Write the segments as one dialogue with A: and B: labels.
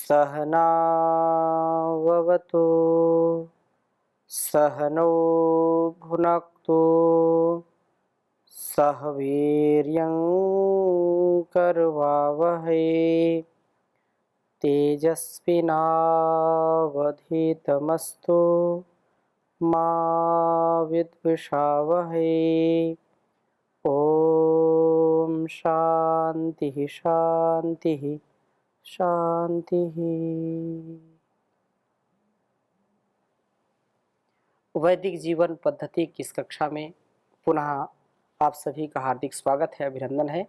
A: सहनाववतु सहनौ भुनक्तु सह वीर्यं करवावहै तेजस्विनावधीतमस्तु मा विद्विषावहै। ओम शांति शांति शांति। वैदिक जीवन पद्धति की इस कक्षा में पुनः आप सभी का हार्दिक स्वागत है, अभिनंदन है।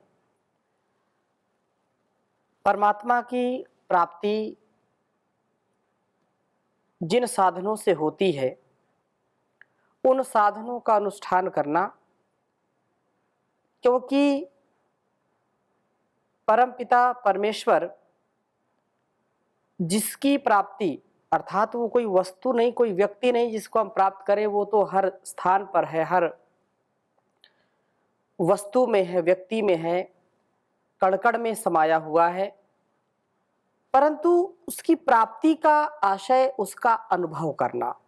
A: परमात्मा की प्राप्ति जिन साधनों से होती है उन साधनों का अनुष्ठान करना, क्योंकि परमपिता परमेश्वर जिसकी प्राप्ति अर्थात वो कोई वस्तु नहीं, कोई व्यक्ति नहीं जिसको हम प्राप्त करें, वो तो हर स्थान पर है, हर वस्तु में है, व्यक्ति में है, कण-कण में समाया हुआ है। परंतु उसकी प्राप्ति का आशय उसका अनुभव करना।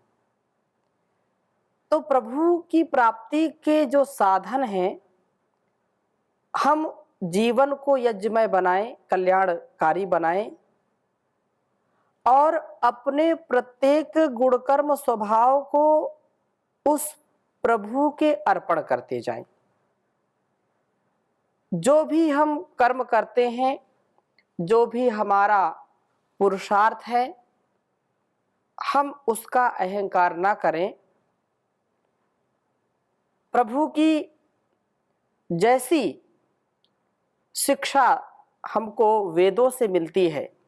A: तो प्रभु की प्राप्ति के जो साधन हैं, हम जीवन को यज्ञमय बनाएं, कल्याणकारी बनाएं और अपने प्रत्येक गुणकर्म स्वभाव को उस प्रभु के अर्पण करते जाएं। जो भी हम कर्म करते हैं, जो भी हमारा पुरुषार्थ है, हम उसका अहंकार ना करें। प्रभु की जैसी शिक्षा हमको वेदों से मिलती है,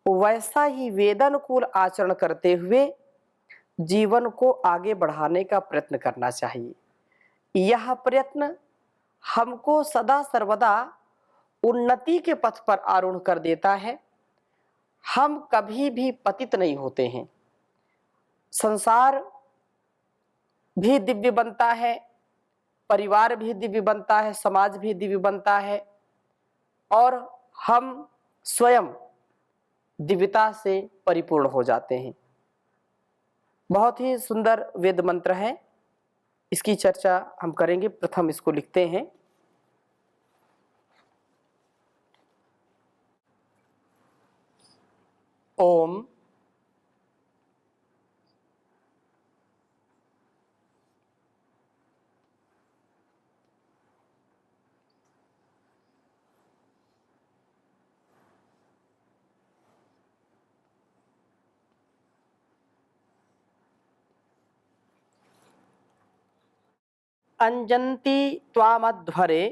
A: वैसा ही वेदानुकूल आचरण करते हुए जीवन को आगे बढ़ाने का प्रयत्न करना चाहिए। यह प्रयत्न हमको सदा सर्वदा उन्नति के पथ पर आरूढ़ कर देता है। हम कभी भी पतित नहीं होते हैं। संसार भी दिव्य बनता है, परिवार भी दिव्य बनता है, समाज भी दिव्य बनता है और हम स्वयं दिव्यता से परिपूर्ण हो जाते हैं। बहुत ही सुंदर वेद मंत्र है, इसकी चर्चा हम करेंगे। प्रथम इसको लिखते हैं। ओम अंजन्ति त्वामध्वरे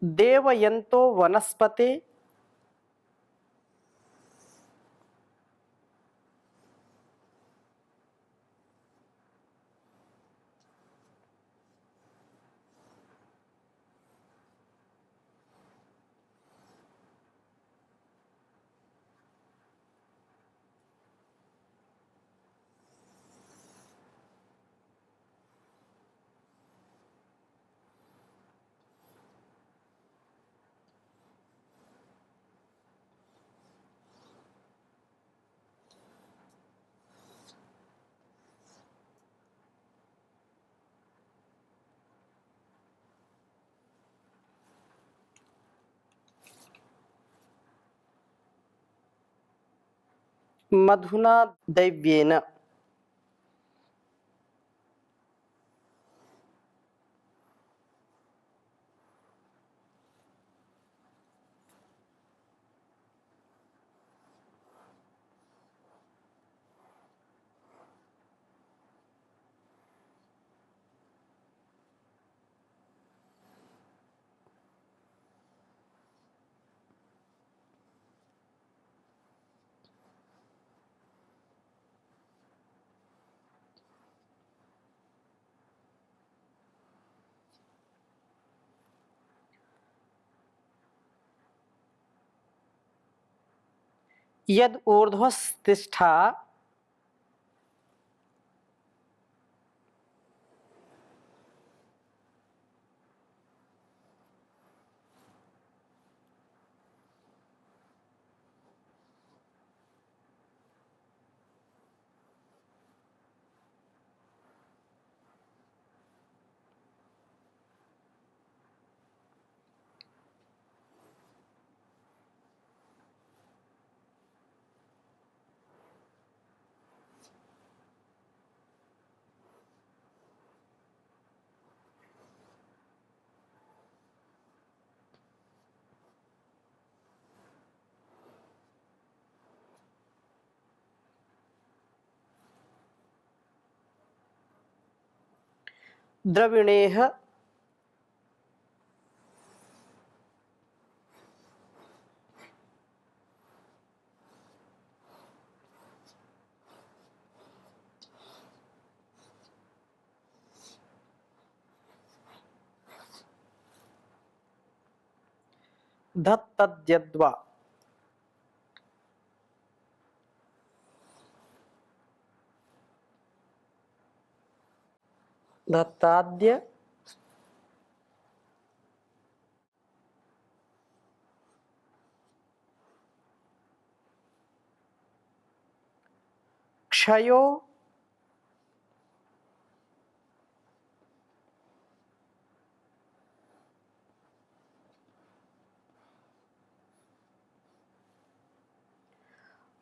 A: देवयन्तो वनस्पते मधुना दैव्येन। यद ऊर्ध्वस्तिष्ठा द्रविणेह धत्तद्यद्वा धत्ताद्य क्षयो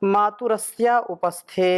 A: मातुरस्य उपस्थे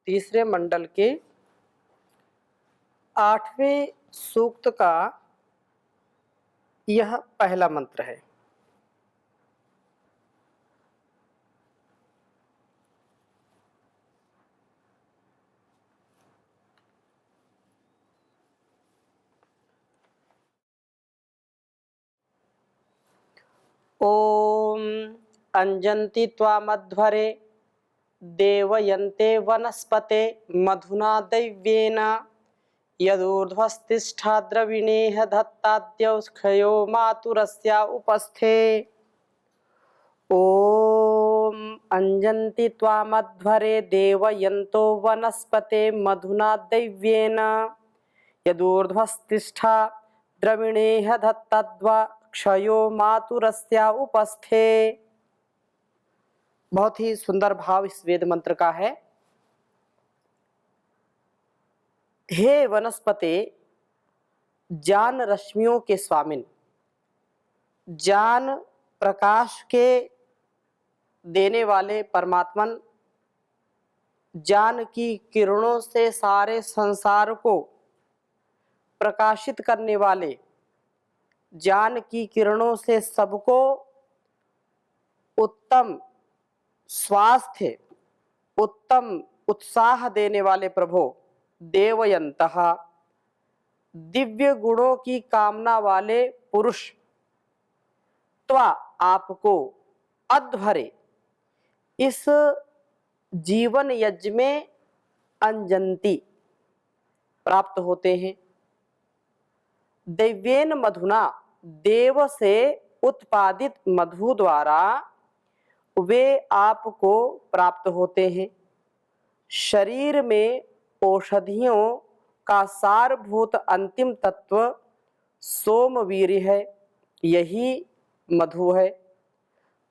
A: तीसरे मंडल के 8वें सूक्त का यह पहला मंत्र है। ओम अंजन्ति त्वामध्वरे देवयन्ते वनस्पते मधुना दैव्येन यदूर्ध्वस्तिष्ठा द्रविणेह धत्ताद्यौष्खयो मातुरस्य उपस्थे। ओम अंजन्ति त्वामध्वरे देवयन्तो वनस्पते मधुना दैव्येन यदूर्ध्वस्तिष्ठा द्रविणेह धत्ताद्यौष्खयो मातुरस्य उपस्थे। बहुत ही सुंदर भाव इस वेद मंत्र का है। हे वनस्पते, ज्ञान रश्मियों के स्वामिन, ज्ञान प्रकाश के देने वाले परमात्मन, ज्ञान की किरणों से सारे संसार को प्रकाशित करने वाले, ज्ञान की किरणों से सबको उत्तम स्वास्थ्य, उत्तम उत्साह देने वाले प्रभु, देवयंतः, दिव्य गुणों की कामना वाले पुरुष, त्वा आपको, अध्वरे इस जीवन यज्ञ में अंजंती प्राप्त होते हैं। दैव्येन मधुना, देव से उत्पादित मधु द्वारा वे आपको प्राप्त होते हैं। शरीर में औषधियों का सारभूत अंतिम तत्व सोमवीर्य है, यही मधु है।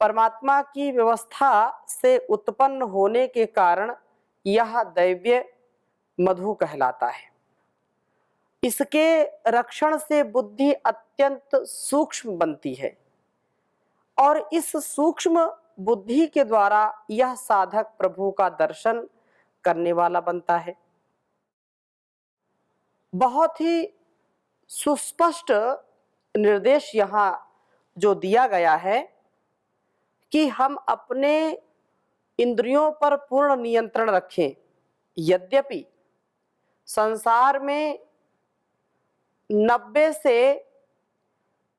A: परमात्मा की व्यवस्था से उत्पन्न होने के कारण यह दैव्य मधु कहलाता है। इसके रक्षण से बुद्धि अत्यंत सूक्ष्म बनती है और इस सूक्ष्म बुद्धि के द्वारा यह साधक प्रभु का दर्शन करने वाला बनता है। बहुत ही सुस्पष्ट निर्देश यहाँ जो दिया गया है कि हम अपने इंद्रियों पर पूर्ण नियंत्रण रखें। यद्यपि संसार में 90 से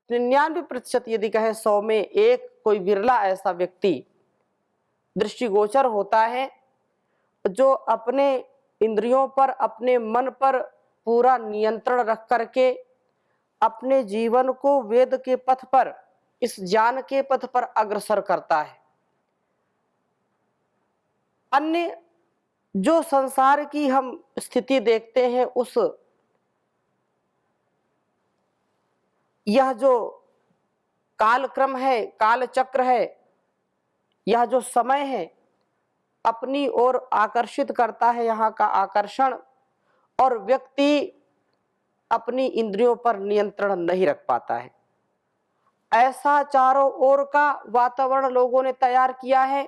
A: 99% यदि कहे 100 में एक कोई विरला ऐसा व्यक्ति दृष्टिगोचर होता है जो अपने इंद्रियों पर, अपने मन पर पूरा नियंत्रण रख करके अपने जीवन को वेद के पथ पर, इस ज्ञान के पथ पर अग्रसर करता है। अन्य जो संसार की हम स्थिति देखते हैं, उस यह जो कालक्रम है, काल चक्र है, यह जो समय है अपनी ओर आकर्षित करता है, यहाँ का आकर्षण, और व्यक्ति अपनी इंद्रियों पर नियंत्रण नहीं रख पाता है। ऐसा चारों ओर का वातावरण लोगों ने तैयार किया है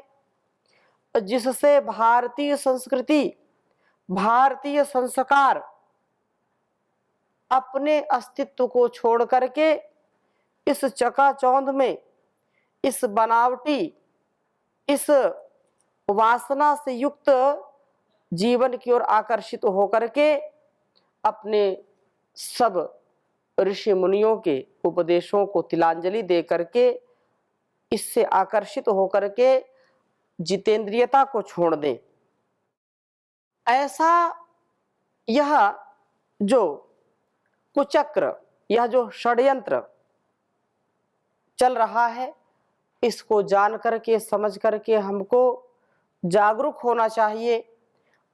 A: जिससे भारतीय संस्कृति, भारतीय संस्कार अपने अस्तित्व को छोड़ करके इस चकाचौंध में, इस बनावटी, इस वासना से युक्त जीवन की ओर आकर्षित होकर के अपने सब ऋषि मुनियों के उपदेशों को तिलांजलि दे करके, इससे आकर्षित होकर के जितेंद्रियता को छोड़ दें। ऐसा यह जो कुचक्र, यह जो षड्यंत्र चल रहा है, इसको जान करके, समझ करके हमको जागरूक होना चाहिए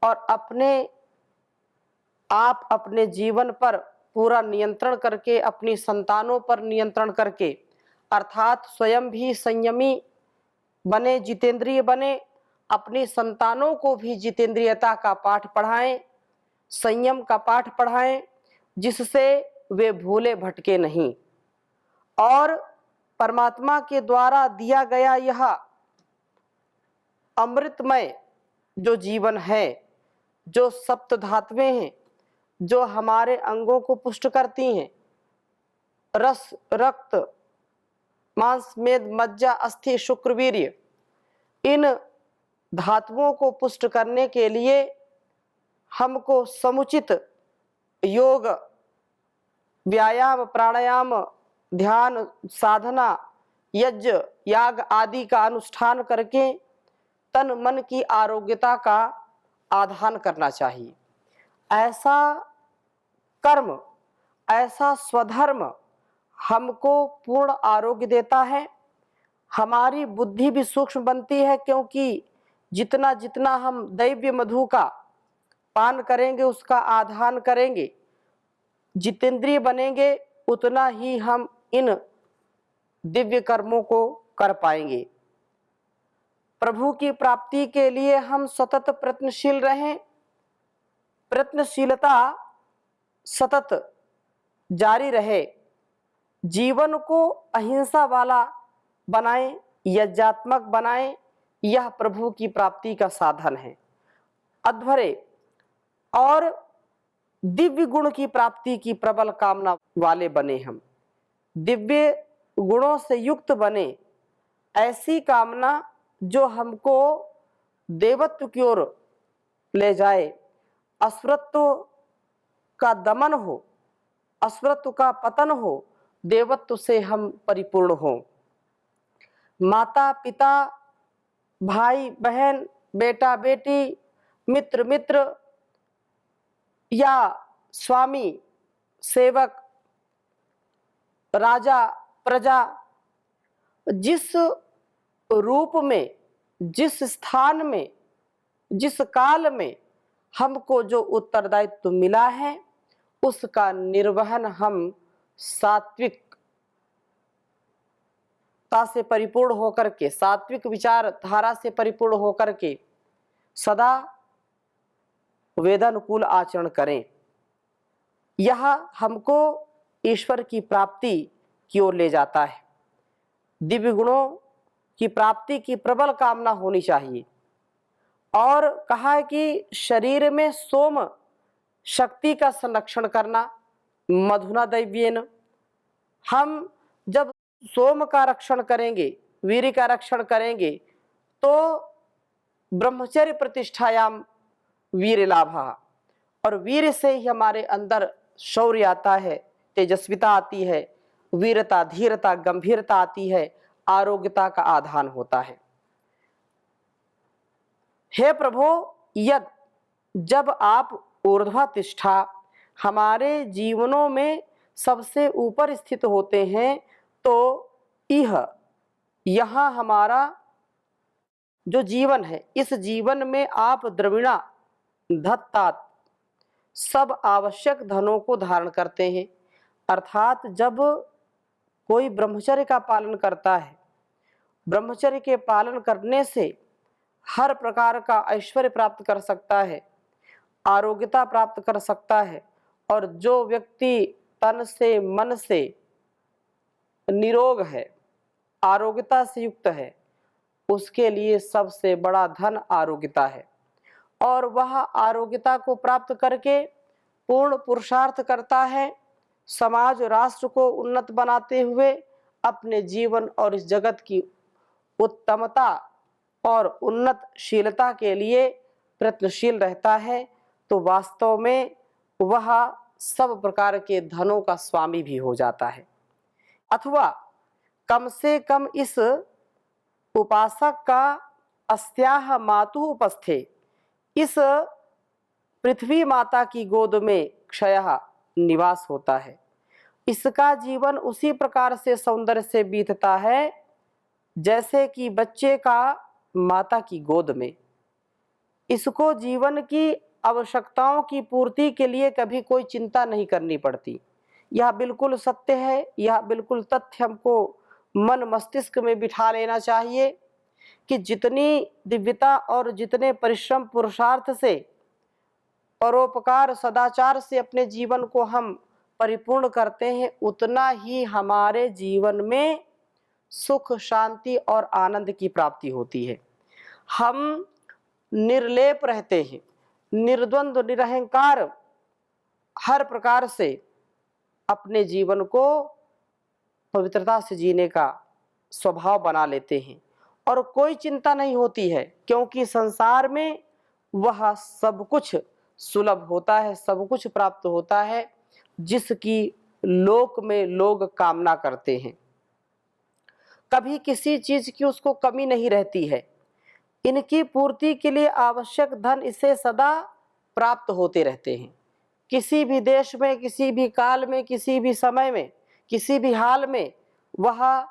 A: और अपने आप अपने जीवन पर पूरा नियंत्रण करके, अपनी संतानों पर नियंत्रण करके, अर्थात स्वयं भी संयमी बने, जितेंद्रिय बने, अपनी संतानों को भी जितेंद्रियता का पाठ पढ़ाएं, संयम का पाठ पढ़ाएं, जिससे वे भूले भटके नहीं। और परमात्मा के द्वारा दिया गया यह अमृतमय जो जीवन है, जो सप्त धातुएं हैं, जो हमारे अंगों को पुष्ट करती हैं, रस, रक्त, मांस, मेद, मज्जा, अस्थि, शुक्र, वीर्य, इन धातुओं को पुष्ट करने के लिए हमको समुचित योग, व्यायाम, प्राणायाम, ध्यान, साधना, यज्ञ, याग आदि का अनुष्ठान करके तन मन की आरोग्यता का आधान करना चाहिए। ऐसा कर्म, ऐसा स्वधर्म हमको पूर्ण आरोग्य देता है। हमारी बुद्धि भी सूक्ष्म बनती है, क्योंकि जितना जितना हम दैव्य मधु का पान करेंगे, उसका आधान करेंगे, जितेंद्रिय बनेंगे, उतना ही हम इन दिव्य कर्मों को कर पाएंगे। प्रभु की प्राप्ति के लिए हम सतत प्रयत्नशील रहें। प्रयत्नशीलता सतत जारी रहे। जीवन को अहिंसा वाला बनाएं, यज्ञात्मक बनाएं। यह प्रभु की प्राप्ति का साधन है। अध्वरे और दिव्य गुण की प्राप्ति की प्रबल कामना वाले बने हम, दिव्य गुणों से युक्त बने। ऐसी कामना जो हमको देवत्व की ओर ले जाए, असुरत्व का दमन हो, असुरत्व का पतन हो, देवत्व से हम परिपूर्ण हों। माता पिता, भाई बहन, बेटा बेटी, मित्र मित्र या स्वामी सेवक, राजा प्रजा, जिस रूप में, जिस स्थान में, जिस काल में हमको जो उत्तरदायित्व मिला है, उसका निर्वहन हम सात्विकता से परिपूर्ण होकर के, सात्विक विचारधारा से परिपूर्ण होकर के सदा वेदानुकूल आचरण करें। यह हमको ईश्वर की प्राप्ति की ओर ले जाता है। दिव्य गुणों की प्राप्ति की प्रबल कामना होनी चाहिए। और कहा है कि शरीर में सोम शक्ति का संरक्षण करना, मधुना दैव्येन। हम जब सोम का रक्षण करेंगे, वीर्य का रक्षण करेंगे, तो ब्रह्मचर्य प्रतिष्ठायाम वीर्य लाभः, और वीर्य से ही हमारे अंदर शौर्य आता है, तेजस्विता आती है, वीरता, धीरता, गंभीरता आती है, आरोग्यता का आधान होता है। हे प्रभु, यद जब आप ऊर्ध्वा तिष्ठा हमारे जीवनों में सबसे ऊपर स्थित होते हैं, तो यहाँ हमारा जो जीवन है, इस जीवन में आप द्रविणा धत्तात सब आवश्यक धनों को धारण करते हैं। अर्थात जब कोई ब्रह्मचर्य का पालन करता है, ब्रह्मचर्य के पालन करने से हर प्रकार का ऐश्वर्य प्राप्त कर सकता है, आरोग्यता प्राप्त कर सकता है, और जो व्यक्ति तन से मन से निरोग है, आरोग्यता से युक्त है, उसके लिए सबसे बड़ा धन आरोग्यता है। और वह आरोग्यता को प्राप्त करके पूर्ण पुरुषार्थ करता है, समाज राष्ट्र को उन्नत बनाते हुए अपने जीवन और इस जगत की उत्तमता और उन्नतशीलता के लिए प्रयत्नशील रहता है, तो वास्तव में वह सब प्रकार के धनों का स्वामी भी हो जाता है। अथवा कम से कम इस उपासक का अस्याह मातुः उपस्थे, इस पृथ्वी माता की गोद में क्षयः निवास होता है। इसका जीवन उसी प्रकार से सौंदर्य से बीतता है जैसे कि बच्चे का माता की गोद में। इसको जीवन की आवश्यकताओं की पूर्ति के लिए कभी कोई चिंता नहीं करनी पड़ती। यह बिल्कुल सत्य है, यह बिल्कुल तथ्य हमको मन मस्तिष्क में बिठा लेना चाहिए कि जितनी दिव्यता और जितने परिश्रम पुरुषार्थ से, परोपकार, सदाचार से अपने जीवन को हम परिपूर्ण करते हैं, उतना ही हमारे जीवन में सुख, शांति और आनंद की प्राप्ति होती है। हम निर्लेप रहते हैं, निर्द्वंद्व, निरहंकार, हर प्रकार से अपने जीवन को पवित्रता से जीने का स्वभाव बना लेते हैं, और कोई चिंता नहीं होती है, क्योंकि संसार में वह सब कुछ सुलभ होता है, सब कुछ प्राप्त होता है जिसकी लोक में लोग कामना करते हैं। कभी किसी चीज की उसको कमी नहीं रहती है। इनकी पूर्ति के लिए आवश्यक धन इसे सदा प्राप्त होते रहते हैं। किसी भी देश में, किसी भी काल में, किसी भी समय में, किसी भी हाल में वह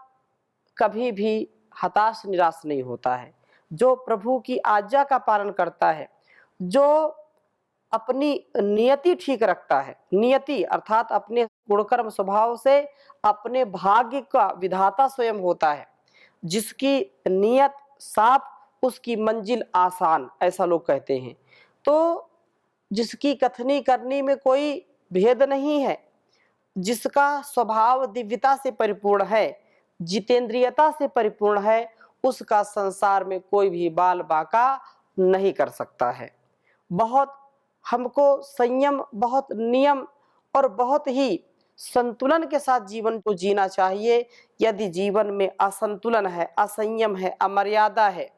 A: कभी भी हताश निराश नहीं होता है। जो प्रभु की आज्ञा का पालन करता है, जो अपनी नियति ठीक रखता है, नियति अर्थात अपने गुणकर्म स्वभाव से अपने भाग्य का विधाता स्वयं होता है। जिसकी नियत साफ, उसकी मंजिल आसान, ऐसा लोग कहते हैं। तो जिसकी कथनी करनी में कोई भेद नहीं है, जिसका स्वभाव दिव्यता से परिपूर्ण है, जितेंद्रियता से परिपूर्ण है, उसका संसार में कोई भी बाल बाका नहीं कर सकता है। बहुत हमको संयम, बहुत नियम और बहुत ही संतुलन के साथ जीवन को जीना चाहिए। यदि जीवन में असंतुलन है, असंयम है, अमर्यादा है,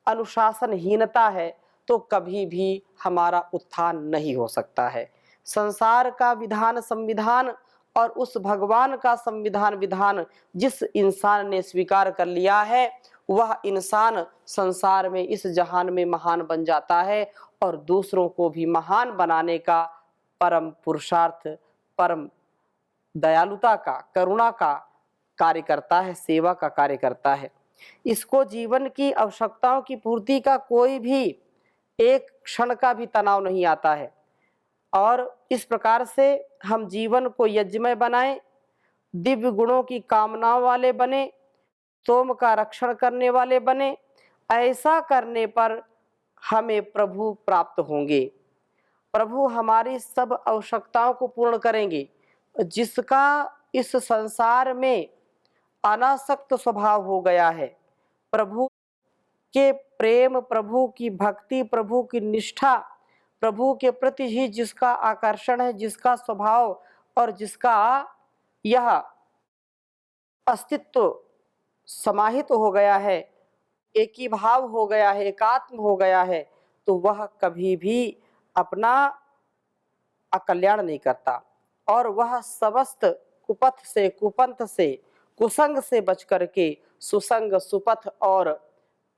A: अनुशासनहीनता है, तो कभी भी हमारा उत्थान नहीं हो सकता है। संसार का विधान संविधान और उस भगवान का संविधान विधान जिस इंसान ने स्वीकार कर लिया है, वह इंसान संसार में, इस जहान में महान बन जाता है और दूसरों को भी महान बनाने का परम पुरुषार्थ, परम दयालुता का, करुणा का कार्य करता है, सेवा का कार्य करता है। इसको जीवन की आवश्यकताओं की पूर्ति का कोई भी एक क्षण का भी तनाव नहीं आता है। और इस प्रकार से हम जीवन को यज्ञमय बनाएं, दिव्य गुणों की कामनाओं वाले बने, सोम का रक्षण करने वाले बने। ऐसा करने पर हमें प्रभु प्राप्त होंगे। प्रभु हमारी सब आवश्यकताओं को पूर्ण करेंगे। जिसका इस संसार में अनासक्त स्वभाव हो गया है, प्रभु के प्रेम, प्रभु की भक्ति, प्रभु की निष्ठा, प्रभु के प्रति ही जिसका आकर्षण है, जिसका स्वभाव और जिसका यह अस्तित्व समाहित हो गया है, एकी भाव हो गया है, एकात्म हो गया है, तो वह कभी भी अपना अकल्याण नहीं करता और वह समस्त कुपथ से, कुपंथ से, कुसंग से बच करके सुसंग, सुपथ और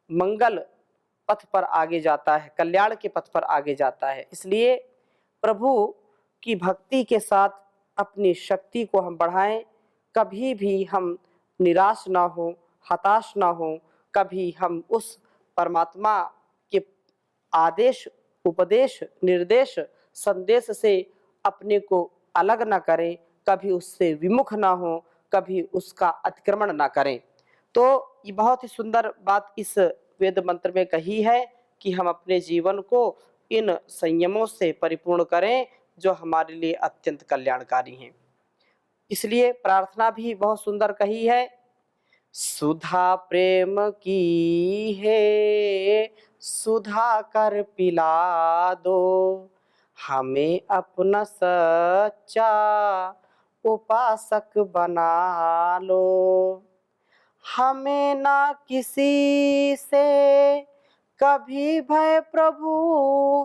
A: मंगल पथ पर आगे जाता है, कल्याण के पथ पर आगे जाता है। इसलिए प्रभु की भक्ति के साथ अपनी शक्ति को हम बढ़ाएं, कभी भी हम निराश ना हो, हताश ना हो, कभी हम उस परमात्मा के आदेश, उपदेश, निर्देश, संदेश से अपने को अलग ना करें, कभी उससे विमुख ना हो, कभी उसका अतिक्रमण ना करें। तो ये बहुत ही सुंदर बात इस वेद मंत्र में कही है कि हम अपने जीवन को इन संयमों से परिपूर्ण करें जो हमारे लिए अत्यंत कल्याणकारी हैं। इसलिए प्रार्थना भी बहुत सुंदर कही है, सुधा प्रेम की है, सुधा कर पिला दो, हमें अपना सच्चा उपासक बना लो। हमें ना किसी से कभी भय प्रभु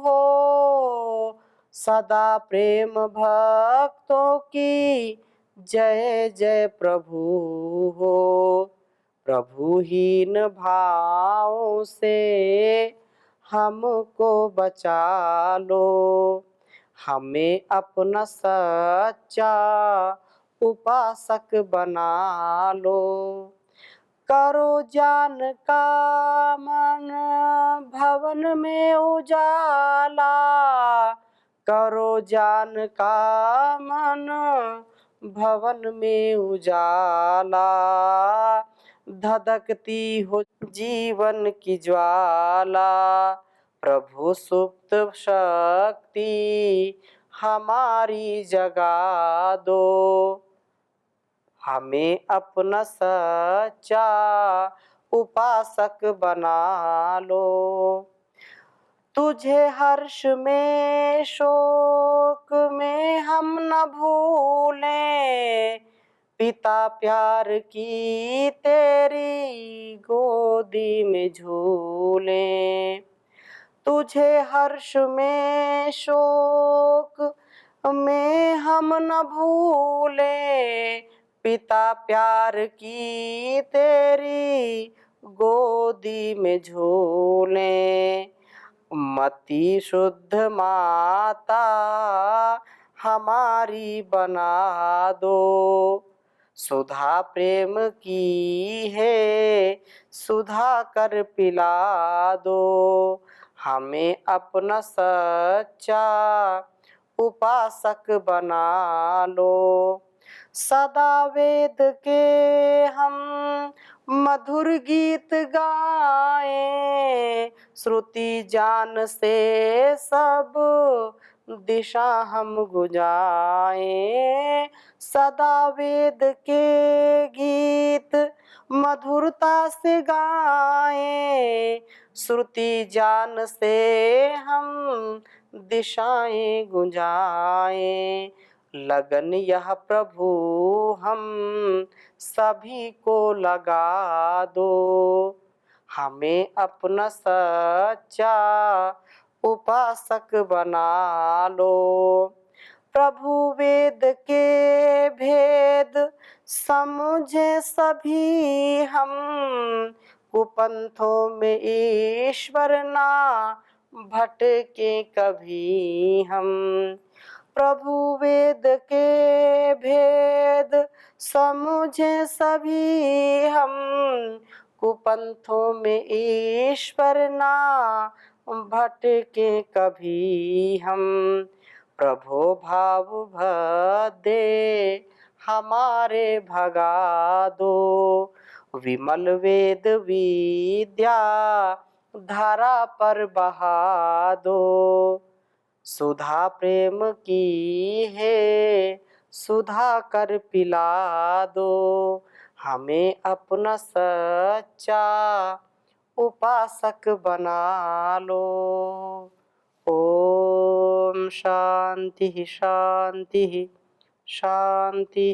A: हो, सदा प्रेम भक्तों की जय जय प्रभु हो। प्रभुहीन भाव से हमको बचा लो, हमें अपना सच्चा उपासक बना लो। करो जान का मन भवन में उजाला, करो जान का मन भवन में उजाला, धधकती हो जीवन की ज्वाला, प्रभु सुप्त शक्ति हमारी जगा दो, हमें अपना सच्चा उपासक बना लो। तुझे हर्ष में शोक में हम न भूलें, पिता प्यार की तेरी गोदी में झूलें। तुझे हर्ष में शोक में हम न भूलें, पिता प्यार की तेरी गोदी में झूलें। मति शुद्ध माता हमारी बना दो, सुधा प्रेम की है, सुधा कर पिला दो, हमें अपना सच्चा उपासक बना लो। सदा वेद के हम मधुर गीत गाएं, श्रुति जान से सब दिशा हम गुजाएं। सदा वेद के गीत मधुरता से गाएं, श्रुति जान से हम दिशाएं गुंजाएं। लगन यह प्रभु हम सभी को लगा दो, हमें अपना सच्चा उपासक बना लो। प्रभु वेद के भेद समझे सभी हम, कुपंथों में ईश्वर ना भटके कभी हम। प्रभु वेद के भेद समझे सभी हम, कुपंथों में ईश्वर ना भटके कभी हम। प्रभो भाव भदे हमारे भगा दो, विमल वेद विद्या धारा पर बहा दो, सुधा प्रेम की है, सुधा कर पिला दो, हमें अपना सच्चा उपासक बना लो। ओम शांति शांति शांति।